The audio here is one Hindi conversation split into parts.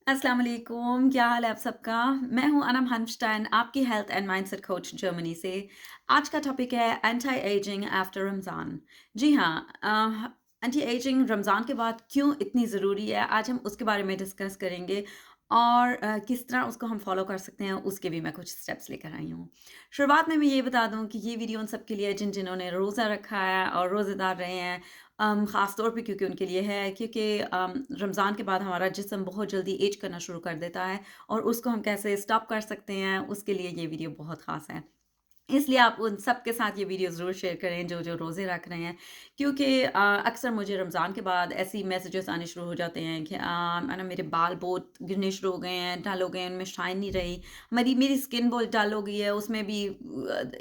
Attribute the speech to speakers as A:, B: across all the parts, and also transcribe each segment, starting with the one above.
A: अस्सलाम वालेकुम, क्या हाल है आप सबका? मैं हूँ अनम हंफ्स्टाइन, आपकी health and mindset coach Germany से। आज का टॉपिक है एंटी एजिंग आफ्टर रमज़ान। जी हाँ, एंटी एजिंग रमज़ान के बाद क्यों इतनी ज़रूरी है, आज हम उसके बारे में डिस्कस करेंगे और किस तरह उसको हम फ़ॉलो कर सकते हैं, उसके भी मैं कुछ स्टेप्स लेकर आई हूँ। शुरुआत में मैं ये बता दूँ कि ये वीडियो उन सब के लिए है जिन्होंने रोज़ा रखा है और रोज़ेदार रहे हैं। ख़ास तौर पे क्योंकि उनके लिए है क्योंकि रमज़ान के बाद हमारा जिस्म बहुत जल्दी एज करना शुरू कर देता है और उसको हम कैसे स्टॉप कर सकते हैं, उसके लिए ये वीडियो बहुत ख़ास है। इसलिए आप उन सबके साथ ये वीडियो ज़रूर शेयर करें जो रोज़े रख रहे हैं क्योंकि अक्सर मुझे रमज़ान के बाद ऐसे ही मैसेजेस आने शुरू हो जाते हैं कि है ना मेरे बाल बहुत गिरने शुरू हो गए हैं, डल हो गए हैं, उनमें शाइन नहीं रही। मेरी स्किन बहुत डल हो गई है, उसमें भी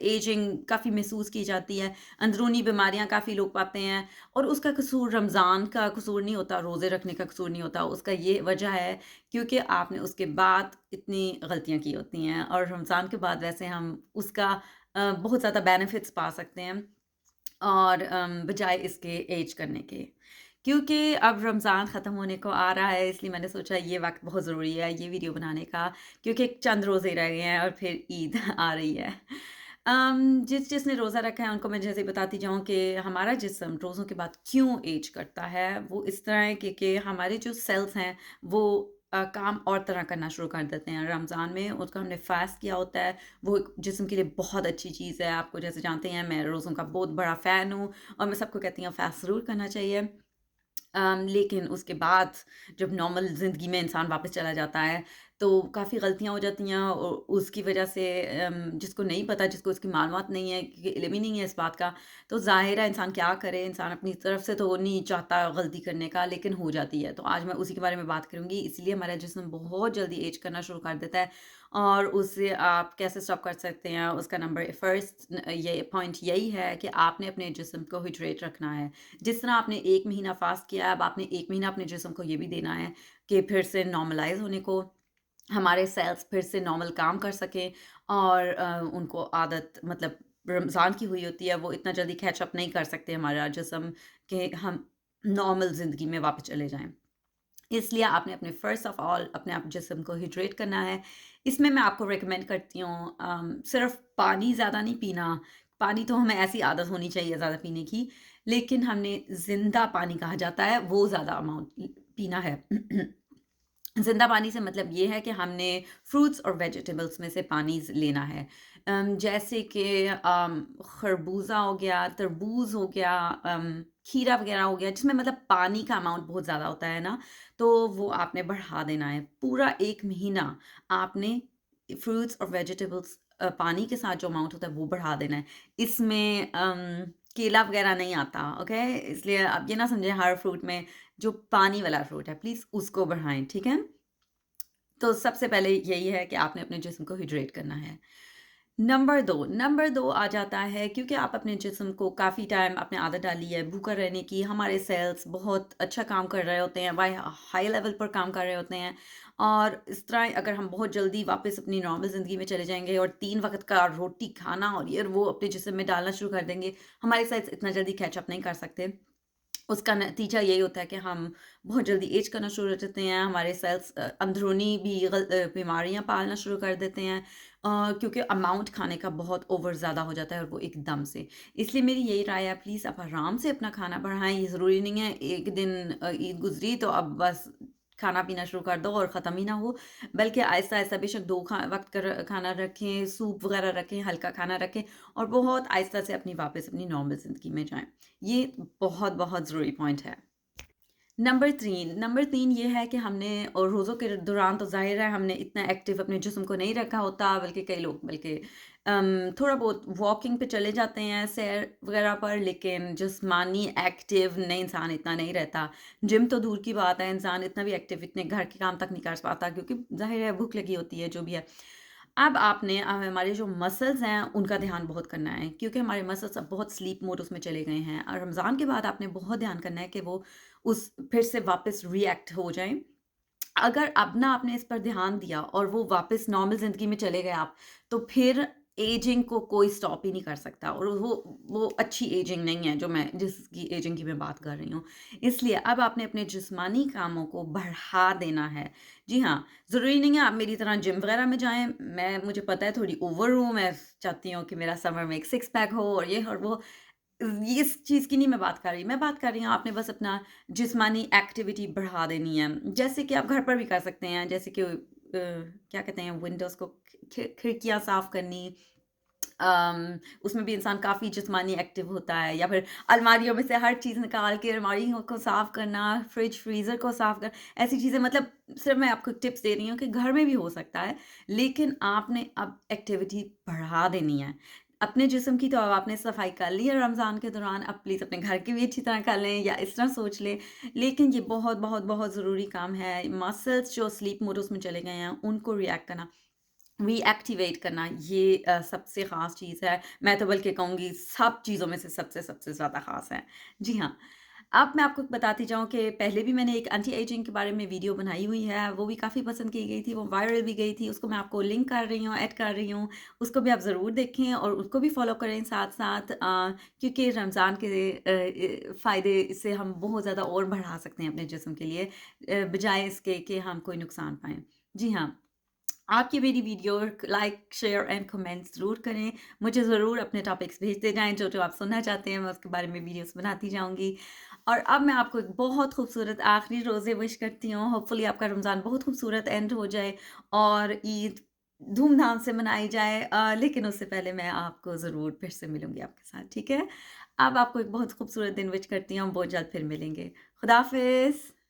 A: एजिंग काफ़ी महसूस की जाती है। अंदरूनी बीमारियाँ काफ़ी लोग पाते हैं और उसका कसूर रमज़ान का कसूर नहीं होता, रोज़े रखने का कसूर नहीं होता। उसका ये वजह है क्योंकि आपने उसके बाद इतनी गलतियाँ की होती हैं और रमज़ान के बाद वैसे हम उसका बहुत ज़्यादा बेनिफिट्स पा सकते हैं और बजाय इसके एज करने के। क्योंकि अब रमज़ान ख़त्म होने को आ रहा है इसलिए मैंने सोचा ये वक़्त बहुत ज़रूरी है ये वीडियो बनाने का क्योंकि चंद रोज़े रह गए हैं और फिर ईद आ रही है। जिसने रोज़ा रखा है उनको मैं जैसे बताती जाऊँ कि हमारा जिस्म रोज़ों के बाद क्यों एज करता है, वो इस तरह है कि हमारे जो सेल्स हैं वो काम और तरह करना शुरू कर देते हैं। रमज़ान में उसका हमने फ़ास्ट किया होता है, वो एक जिस्म के लिए बहुत अच्छी चीज़ है। आपको जैसे जानते हैं मैं रोज़ों का बहुत बड़ा फ़ैन हूँ और मैं सबको कहती हूँ फ़ास्ट ज़रूर करना चाहिए। लेकिन उसके बाद जब नॉर्मल ज़िंदगी में इंसान वापस चला जाता है, तो काफ़ी गलतियाँ हो जाती हैं और उसकी वजह से जिसको नहीं पता, जिसको इसकी मालूमात नहीं है, कि इल्म ही नहीं है इस बात का, तो ज़ाहिर है इंसान क्या करे, इंसान अपनी तरफ से तो नहीं चाहता गलती करने का, लेकिन हो जाती है। तो आज मैं उसी के बारे में बात करूँगी, इसलिए हमारा जिस्म बहुत जल्दी एज करना शुरू कर देता है और उससे आप कैसे स्टॉप कर सकते हैं, उसका नंबर फर्स्ट ये पॉइंट यही है कि आपने अपने जिस्म को हाइड्रेट रखना है। जिस तरह आपने 1 महीना फ़ास्ट किया है, अब आपने 1 महीना अपने जिस्म को ये भी देना है कि फिर से नॉर्मलाइज़ होने को, हमारे सेल्स फिर से नॉर्मल काम कर सकें और उनको आदत मतलब रमज़ान की हुई होती है, वो इतना जल्दी कैच अप नहीं कर सकते हमारा जिस्म कि हम नॉर्मल ज़िंदगी में वापस चले जाएँ। इसलिए आपने अपने फ़र्स्ट ऑफ ऑल अपने आप जिस्म को हाइड्रेट करना है। इसमें मैं आपको रिकमेंड करती हूँ सिर्फ़ पानी ज़्यादा नहीं पीना, पानी तो हमें ऐसी आदत होनी चाहिए ज़्यादा पीने की, लेकिन हमने ज़िंदा पानी कहा जाता है, वो ज़्यादा अमाउंट पीना है। ज़िंदा पानी से मतलब ये है कि हमने फ्रूट्स और वेजिटेबल्स में से पानी लेना है। जैसे कि खरबूजा हो गया, तरबूज हो गया, खीरा वगैरह हो गया, जिसमें मतलब पानी का अमाउंट बहुत ज़्यादा होता है ना, तो वो आपने बढ़ा देना है। पूरा 1 महीना आपने फ्रूट्स और वेजिटेबल्स पानी के साथ जो अमाउंट होता है वो बढ़ा देना है। इसमें केला वगैरह नहीं आता, ओके? इसलिए आप ये ना समझें हर फ्रूट में जो पानी वाला फ्रूट है प्लीज़ उसको बढ़ाएँ, ठीक है? तो सबसे पहले यही है कि आपने अपने जिस्म को हाइड्रेट करना है। नंबर 2 आ जाता है क्योंकि आप अपने जिस्म को काफ़ी टाइम आपने आदत डाली है भूखा रहने की, हमारे सेल्स बहुत अच्छा काम कर रहे होते हैं, हाई लेवल पर काम कर रहे होते हैं और इस तरह अगर हम बहुत जल्दी वापस अपनी नॉर्मल ज़िंदगी में चले जाएँगे और 3 वक़्त का रोटी खाना और ये और वो अपने जिस्म में डालना शुरू कर देंगे, हमारे सेल्स इतना जल्दी कैच अप नहीं कर सकते। उसका नतीजा यही होता है कि हम बहुत जल्दी एज करना शुरू हो जाते हैं, हमारे सेल्स अंदरूनी भी बीमारियाँ पालना शुरू कर देते हैं क्योंकि अमाउंट खाने का बहुत ओवर ज़्यादा हो जाता है और वो एकदम से। इसलिए मेरी यही राय है प्लीज़ आप आराम से अपना खाना बढ़ाएँ, ये ज़रूरी नहीं है एक दिन ईद गुज़री तो अब बस खाना-पीना शुरू कर दो और ख़त्म ही ना हो, बल्कि आहिस्ता-आहिस्ता बेशक 2 वक़्त का खाना रखें, सूप वग़ैरह रखें, हल्का खाना रखें और बहुत आहिस्ता से वापस अपनी नॉर्मल ज़िंदगी में जाएँ। ये बहुत ज़रूरी पॉइंट है। नंबर 3 ये है कि हमने और रोज़ों के दौरान तो ज़ाहिर है हमने इतना एक्टिव अपने जिस्म को नहीं रखा होता बल्कि कई लोग बल्कि थोड़ा बहुत वॉकिंग पे चले जाते हैं सैर वग़ैरह पर लेकिन जिस्मानी एक्टिव नहीं इंसान इतना नहीं रहता। जिम तो दूर की बात है इंसान इतना भी एक्टिव इतने घर के काम तक नहीं कर पाता क्योंकि ज़ाहिर है भूख लगी होती है जो भी है। अब आपने हमारे जो मसल्स हैं उनका ध्यान बहुत करना है क्योंकि हमारे मसल्स अब बहुत स्लीप मोड में चले गए हैं और रमज़ान के बाद आपने बहुत ध्यान करना है कि वो उस फिर से वापस रिएक्ट हो जाएँ। अगर अब ना आपने इस पर ध्यान दिया और वो वापस नॉर्मल ज़िंदगी में चले गए आप, तो फिर एजिंग को कोई स्टॉप ही नहीं कर सकता, और वो अच्छी एजिंग नहीं है जो मैं जिसकी एजिंग की मैं बात कर रही हूँ। इसलिए अब आपने अपने जिस्मानी कामों को बढ़ा देना है। जी हाँ, ज़रूरी नहीं है आप मेरी तरह जिम वगैरह में जाएँ। मुझे पता है थोड़ी ओवर हूँ, मैं चाहती हूँ कि मेरा समर में एक सिक्स पैक हो और ये और वो। इस चीज़ की नहीं मैं बात कर रही, मैं बात कर रही हूँ आपने बस अपना जिस्मानी एक्टिविटी बढ़ा देनी है। जैसे कि आप घर पर भी कर सकते हैं, जैसे कि क्या कहते हैं, विंडोज़ को खिड़कियाँ साफ़ करनी, उसमें भी इंसान काफ़ी जिस्मानी एक्टिव होता है, या फिर अलमारियों में से हर चीज़ निकाल के अलमारियों को साफ़ करना, फ्रिज, फ्रीज़र को साफ़ कर ऐसी चीज़ें, मतलब सिर्फ़ मैं आपको टिप्स दे रही हूँ कि घर में भी हो सकता है, लेकिन आपने अब एक्टिविटी बढ़ा देनी है। अपने जिस्म की तो अब आपने सफाई कर ली है रमज़ान के दौरान, अब प्लीज़ अपने घर की भी अच्छी तरह कर लें या इस तरह सोच लें। लेकिन ये बहुत, बहुत, बहुत ज़रूरी काम है। मसल्स जो स्लीप मोडस में चले गए हैं, उनको रिएक्ट करना, रीएक्टिवेट करना, ये सबसे ख़ास चीज़ है। मैं तो बल्कि कहूँगी सब चीज़ों में से सबसे सबसे ज़्यादा ख़ास है। जी हाँ, अब मैं आपको बताती जाऊँ कि पहले भी मैंने एक एंटी एजिंग के बारे में वीडियो बनाई हुई है, वो भी काफ़ी पसंद की गई थी, वो वायरल भी गई थी। उसको मैं आपको लिंक कर रही हूँ, ऐड कर रही हूँ। उसको भी आप ज़रूर देखें और उसको भी फ़ॉलो करें साथ-साथ, क्योंकि रमज़ान के फ़ायदे इससे हम बहुत ज़्यादा और बढ़ा सकते हैं अपने जिस्म के लिए, बजाए इसके कि हम कोई नुकसान पाएँ। जी हाँ। आप ये मेरी video like, share and comment ज़रूर करें। मुझे ज़रूर अपने टॉपिक्स भेजते जाएँ, जो-जो आप सुनना चाहते हैं, मैं उसके बारे में वीडियोज़ बनाती जाऊँगी। और अब मैं आपको एक बहुत खूबसूरत आखिरी रोज़े विश करती हूँ। होपफुली आपका रमज़ान बहुत खूबसूरत एंड हो जाए और ईद धूम-धाम से मनाई जाए। लेकिन उससे पहले मैं आपको ज़रूर फिर से मिलूँगी आपके साथ, ठीक है? अब आपको एक बहुत खूबसूरत दिन विश करती हूँ। हम बहुत जल्द फिर मिलेंगे। खुदा हाफ़िज़।